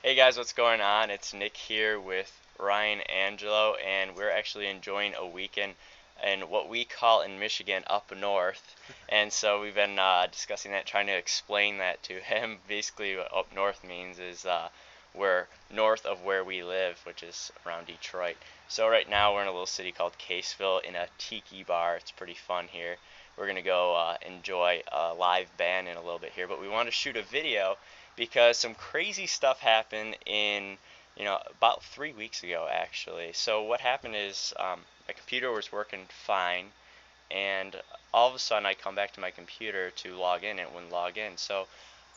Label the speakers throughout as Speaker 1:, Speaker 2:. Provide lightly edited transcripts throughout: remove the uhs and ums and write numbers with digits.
Speaker 1: Hey guys, what's going on? It's Nick here with Ryan Angelo, and we're actually enjoying a weekend in what we call in Michigan up north. And so we've been discussing that, trying to explain that to him. Basically, what up north means is we're north of where we live, which is around Detroit. So right now we're in a little city called Caseville in a tiki bar. It's pretty fun here. We're gonna go enjoy a live band in a little bit here, but we want to shoot a video because some crazy stuff happened in, about 3 weeks ago actually. So what happened is my computer was working fine, and all of a sudden I come back to my computer to log in, and it wouldn't log in. So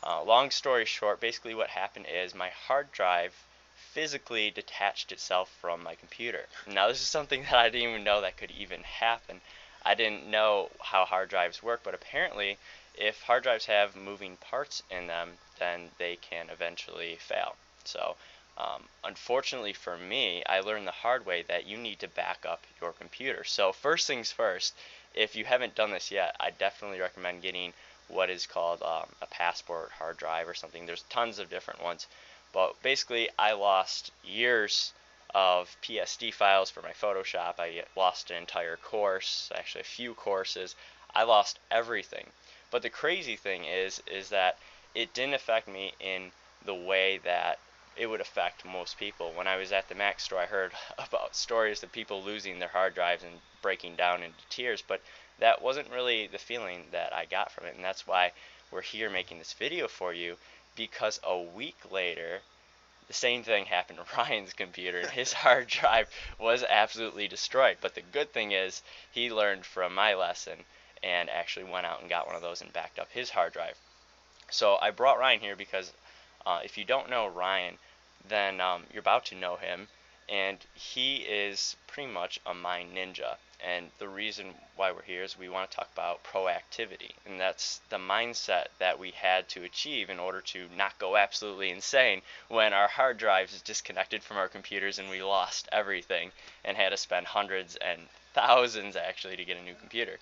Speaker 1: long story short, basically what happened is my hard drive physically detached itself from my computer. Now this is something that I didn't even know that could even happen. I didn't know how hard drives work, but apparently if hard drives have moving parts in them, then they can eventually fail. So unfortunately for me, I learned the hard way that you need to back up your computer. So first things first, if you haven't done this yet, I definitely recommend getting what is called a passport hard drive or something. There's tons of different ones, but basically I lost years of PSD files for my Photoshop. I lost an entire course, actually a few courses. I lost everything. But the crazy thing is that it didn't affect me in the way that it would affect most people. When I was at the Mac store, I heard about stories of people losing their hard drives and breaking down into tears, but that wasn't really the feeling that I got from it, and that's why we're here making this video for you, because a week later the same thing happened to Ryan's computer, and his hard drive was absolutely destroyed. But the good thing is he learned from my lesson and actually went out and got one of those and backed up his hard drive. So I brought Ryan here because if you don't know Ryan, then you're about to know him, and he is pretty much a mind ninja. And the reason why we're here is we want to talk about proactivity, and that's the mindset that we had to achieve in order to not go absolutely insane when our hard drives disconnected from our computers and we lost everything and had to spend hundreds and thousands actually to get a new computer.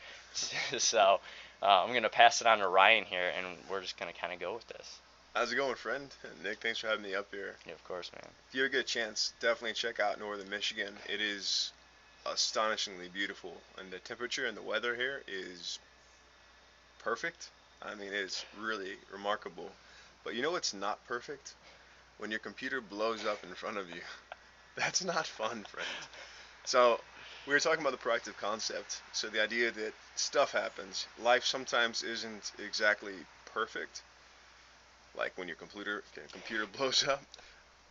Speaker 1: So I'm going to pass it on to Ryan here, and we're just going to kind of go with this.
Speaker 2: How's it going, friend? Nick, thanks for having me up here.
Speaker 1: Yeah, of course, man.
Speaker 2: If you ever get a chance, definitely check out northern Michigan. It is astonishingly beautiful, and the temperature and the weather here is perfect. I mean, it's really remarkable. But you know what's not perfect? When your computer blows up in front of you. That's not fun, friend. So, we were talking about the proactive concept. So, the idea that stuff happens. Life sometimes isn't exactly perfect, like when your computer blows up.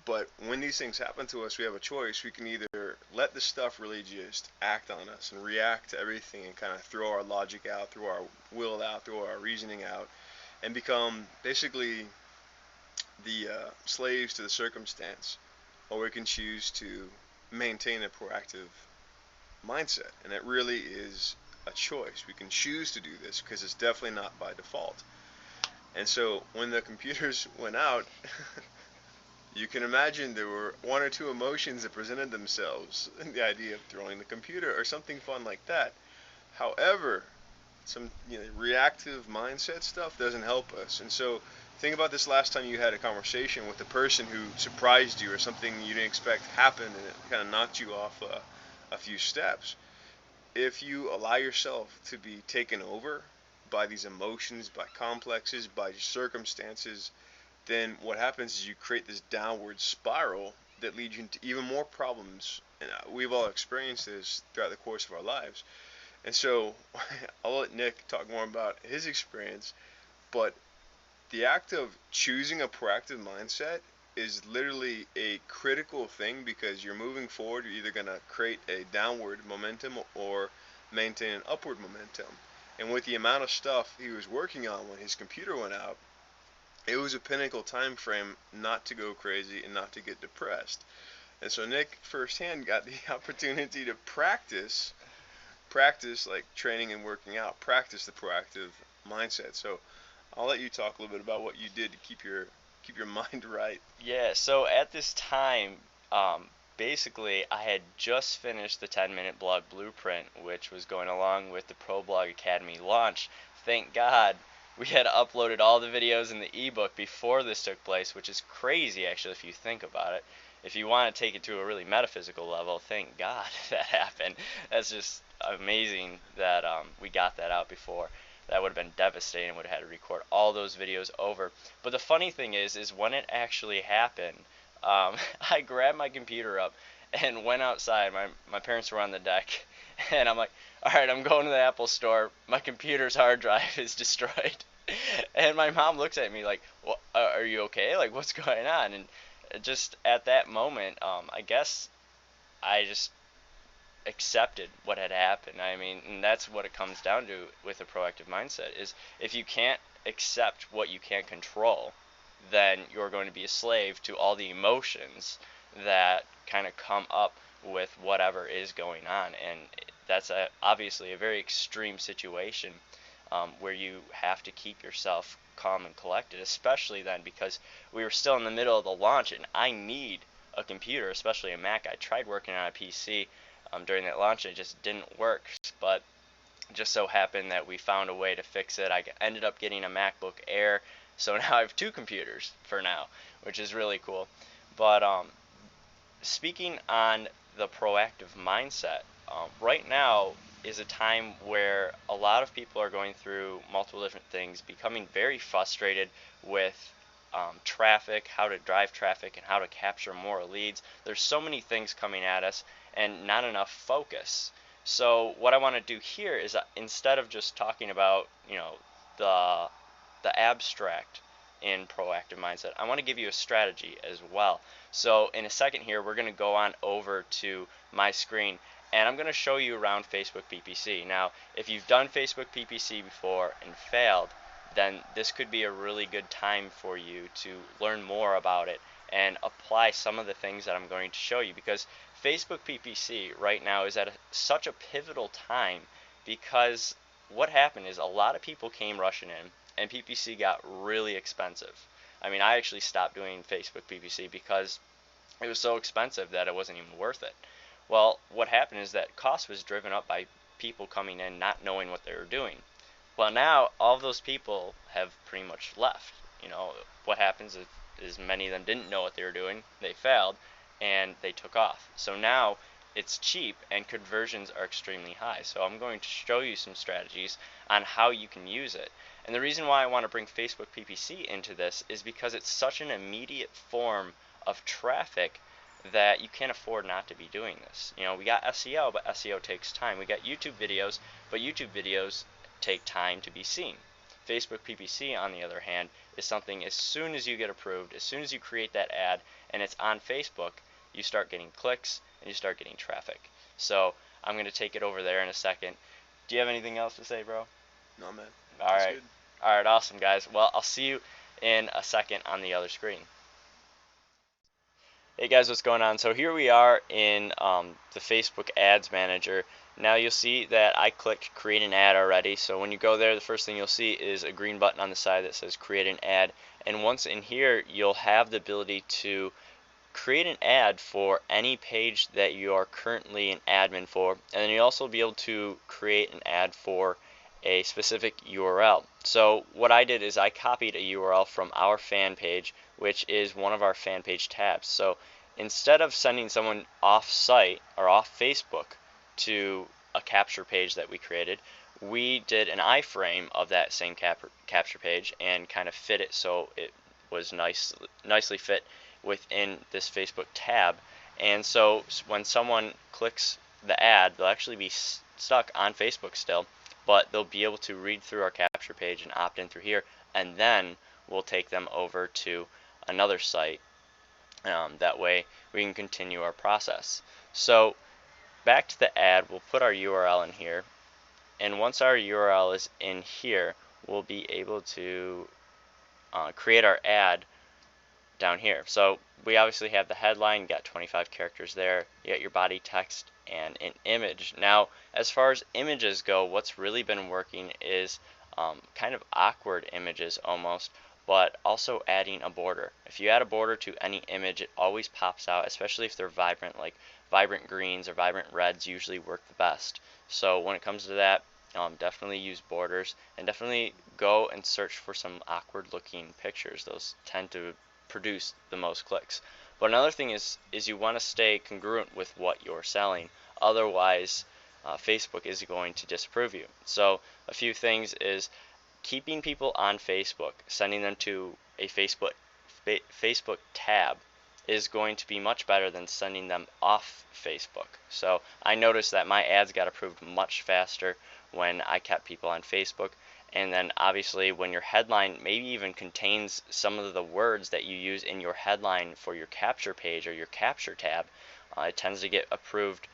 Speaker 2: But when these things happen to us, we have a choice. We can either let the stuff really just act on us and react to everything and kind of throw our logic out, throw our will out, throw our reasoning out, and become basically the slaves to the circumstance. Or we can choose to maintain a proactive mindset. And it really is a choice. We can choose to do this because it's definitely not by default. And so when the computers went out, you can imagine there were one or two emotions that presented themselves in the idea of throwing the computer or something fun like that. However, some reactive mindset stuff doesn't help us. And so think about this last time you had a conversation with a person who surprised you or something you didn't expect happened and it kind of knocked you off a few steps. If you allow yourself to be taken over by these emotions, by complexes, by circumstances, then what happens is you create this downward spiral that leads you into even more problems. And we've all experienced this throughout the course of our lives. And so I'll let Nick talk more about his experience, but the act of choosing a proactive mindset is literally a critical thing because you're moving forward. You're either going to create a downward momentum or maintain an upward momentum. And with the amount of stuff he was working on when his computer went out, it was a pinnacle time frame not to go crazy and not to get depressed. And so Nick firsthand got the opportunity to practice like training and working out, practice the proactive mindset. So I'll let you talk a little bit about what you did to keep your mind right.
Speaker 1: Yeah, so at this time, basically, I had just finished the 10-minute blog blueprint, which was going along with the Pro Blog Academy launch. Thank God we had uploaded all the videos in the ebook before this took place, which is crazy actually if you think about it. If you want to take it to a really metaphysical level, thank God that happened. That's just amazing that we got that out before. That would have been devastating. Would have had to record all those videos over. But the funny thing is when it actually happened, I grabbed my computer up and went outside. My parents were on the deck, and I'm like, all right, I'm going to the Apple store. My computer's hard drive is destroyed. And my mom looks at me like, well, are you okay? Like, what's going on? And just at that moment, I guess I just accepted what had happened. I mean, and that's what it comes down to with a proactive mindset is if you can't accept what you can't control, then you're going to be a slave to all the emotions that kind of come up with whatever is going on. And that's obviously a very extreme situation where you have to keep yourself calm and collected, especially then because we were still in the middle of the launch and I need a computer, especially a Mac. I tried working on a PC during that launch and it just didn't work, but just so happened that we found a way to fix it. I ended up getting a MacBook Air, so now I have two computers for now, which is really cool. But speaking on the proactive mindset, right now is a time where a lot of people are going through multiple different things, becoming very frustrated with traffic, how to drive traffic, and how to capture more leads. There's so many things coming at us and not enough focus. So what I want to do here is instead of just talking about, the abstract in proactive mindset, I want to give you a strategy as well. So in a second here, we're going to go on over to my screen and I'm going to show you around Facebook PPC. Now, if you've done Facebook PPC before and failed, then this could be a really good time for you to learn more about it and apply some of the things that I'm going to show you, because Facebook PPC right now is at such a pivotal time, because what happened is a lot of people came rushing in and PPC got really expensive. I mean, I actually stopped doing Facebook PPC because it was so expensive that it wasn't even worth it. Well, what happened is that cost was driven up by people coming in not knowing what they were doing. Well, now all of those people have pretty much left. What happens is many of them didn't know what they were doing, they failed, and they took off. So now it's cheap and conversions are extremely high. So I'm going to show you some strategies on how you can use it. And the reason why I want to bring Facebook PPC into this is because it's such an immediate form of traffic that you can't afford not to be doing this. We got SEO, but SEO takes time. We got YouTube videos, but YouTube videos take time to be seen. Facebook PPC, on the other hand, is something as soon as you get approved, as soon as you create that ad and it's on Facebook, you start getting clicks and you start getting traffic. So I'm going to take it over there in a second. Do you have anything else to say, bro?
Speaker 2: No, man.
Speaker 1: All right. Good. All right, awesome, guys. Well, I'll see you in a second on the other screen. Hey guys, what's going on? So here we are in the Facebook Ads Manager. Now you'll see that I clicked create an ad already. So when you go there, the first thing you'll see is a green button on the side that says create an ad. And once in here, you'll have the ability to create an ad for any page that you are currently an admin for. And then you'll also be able to create an ad for a specific URL. So what I did is I copied a URL from our fan page, which is one of our fan page tabs. So instead of sending someone off site or off Facebook to a capture page that we created, we did an iframe of that same capture page and kind of fit it so it was nicely fit within this Facebook tab. And so when someone clicks the ad, they'll actually be stuck on Facebook still, but they'll be able to read through our capture page and opt in through here, and then we'll take them over to another site. That way we can continue our process. So back to the ad, we'll put our URL in here, and once our URL is in here, we'll be able to create our ad down here. So we obviously have the headline, you got 25 characters there, you got your body text and an image. Now as far as images go, what's really been working is kind of awkward images almost, but also adding a border. If you add a border to any image, it always pops out, especially if they're vibrant, like vibrant greens or vibrant reds usually work the best. So when it comes to that, Definitely use borders, and definitely go and search for some awkward looking pictures. Those tend to produce the most clicks. But another thing is you want to stay congruent with what you're selling. Otherwise, Facebook is going to disapprove you. So a few things is keeping people on Facebook, sending them to a Facebook tab is going to be much better than sending them off Facebook. So I noticed that my ads got approved much faster when I kept people on Facebook. And then obviously when your headline maybe even contains some of the words that you use in your headline for your capture page or your capture tab, it tends to get approved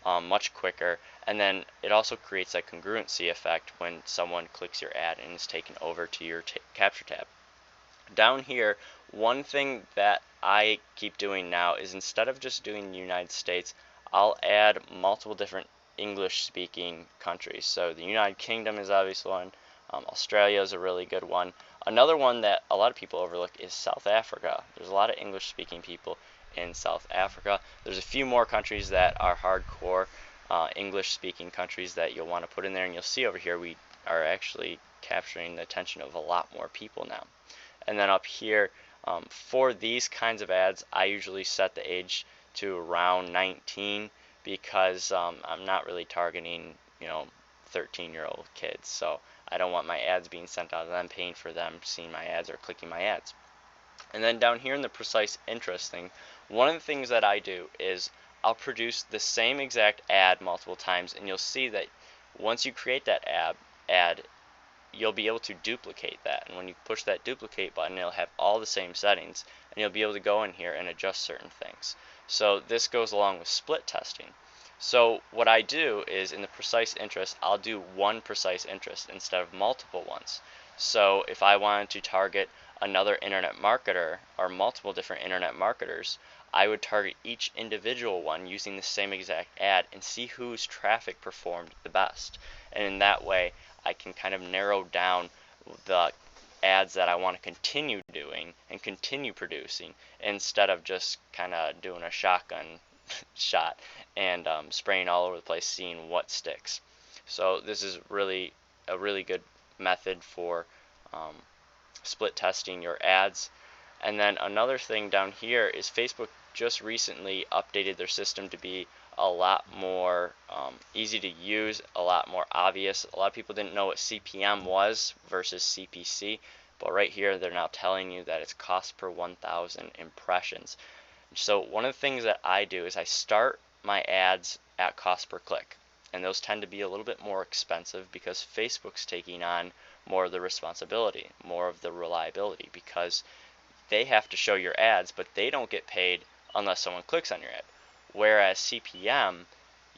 Speaker 1: much quicker. And then it also creates that congruency effect when someone clicks your ad and is taken over to your capture tab. Down here, one thing that I keep doing now is instead of just doing the United States, I'll add multiple different English speaking countries. So the United Kingdom is obviously one. Australia is a really good one. Another one that a lot of people overlook is South Africa. There's a lot of English speaking people in South Africa. There's a few more countries that are hardcore English speaking countries that you'll want to put in there, and you'll see over here we are actually capturing the attention of a lot more people now. And then up here, for these kinds of ads, I usually set the age to around 19 because I'm not really targeting, 13-year-old kids. So I don't want my ads being sent out to them, paying for them, seeing my ads or clicking my ads. And then down here in the precise interest thing, one of the things that I do is I'll produce the same exact ad multiple times, and you'll see that once you create that ad, you'll be able to duplicate that. And when you push that duplicate button, it'll have all the same settings, and you'll be able to go in here and adjust certain things. So this goes along with split testing. So what I do is in the precise interest, I'll do one precise interest instead of multiple ones. So if I wanted to target another internet marketer or multiple different internet marketers, I would target each individual one using the same exact ad and see whose traffic performed the best. And in that way, I can kind of narrow down the ads that I want to continue doing and continue producing instead of just kind of doing a shotgun shot and spraying all over the place, seeing what sticks. So this is really a really good method for split testing your ads. And then another thing down here is Facebook just recently updated their system to be a lot more easy to use, a lot more obvious. A lot of people didn't know what CPM was versus CPC, but right here they're now telling you that it's cost per 1,000 impressions. So one of the things that I do is I start my ads at cost per click, and those tend to be a little bit more expensive because Facebook's taking on more of the responsibility, more of the reliability, because they have to show your ads, but they don't get paid unless someone clicks on your ad. Whereas CPM,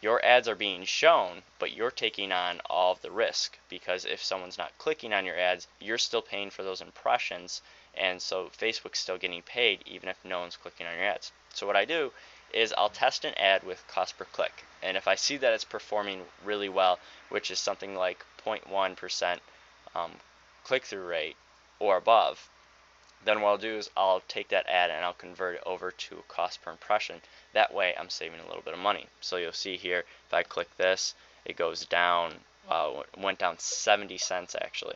Speaker 1: your ads are being shown, but you're taking on all of the risk, because if someone's not clicking on your ads, you're still paying for those impressions, and so Facebook's still getting paid even if no one's clicking on your ads. So what I do is I'll test an ad with cost per click, and if I see that it's performing really well, which is something like 0.1% click-through rate or above, then what I'll do is I'll take that ad and I'll convert it over to a cost per impression. That way I'm saving a little bit of money. So you'll see here, if I click this, it goes down, went down 70 cents actually.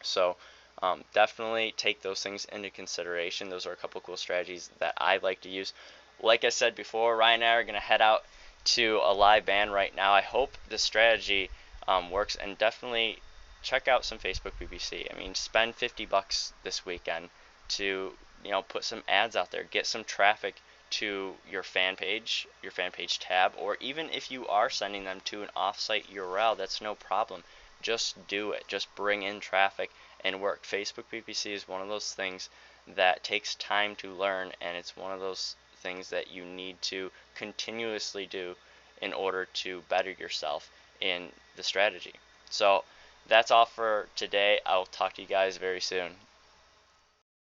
Speaker 1: So definitely take those things into consideration. Those are a couple cool strategies that I like to use. Like I said before, Ryan and I are going to head out to a live band right now. I hope this strategy works, and definitely check out some Facebook PPC. I mean, spend $50 this weekend to put some ads out there, get some traffic to your fan page tab, or even if you are sending them to an offsite URL, that's no problem. Just do it. Just bring in traffic and work. Facebook PPC is one of those things that takes time to learn, and it's one of those things that you need to continuously do in order to better yourself in the strategy. So that's all for today. I'll talk to you guys very soon.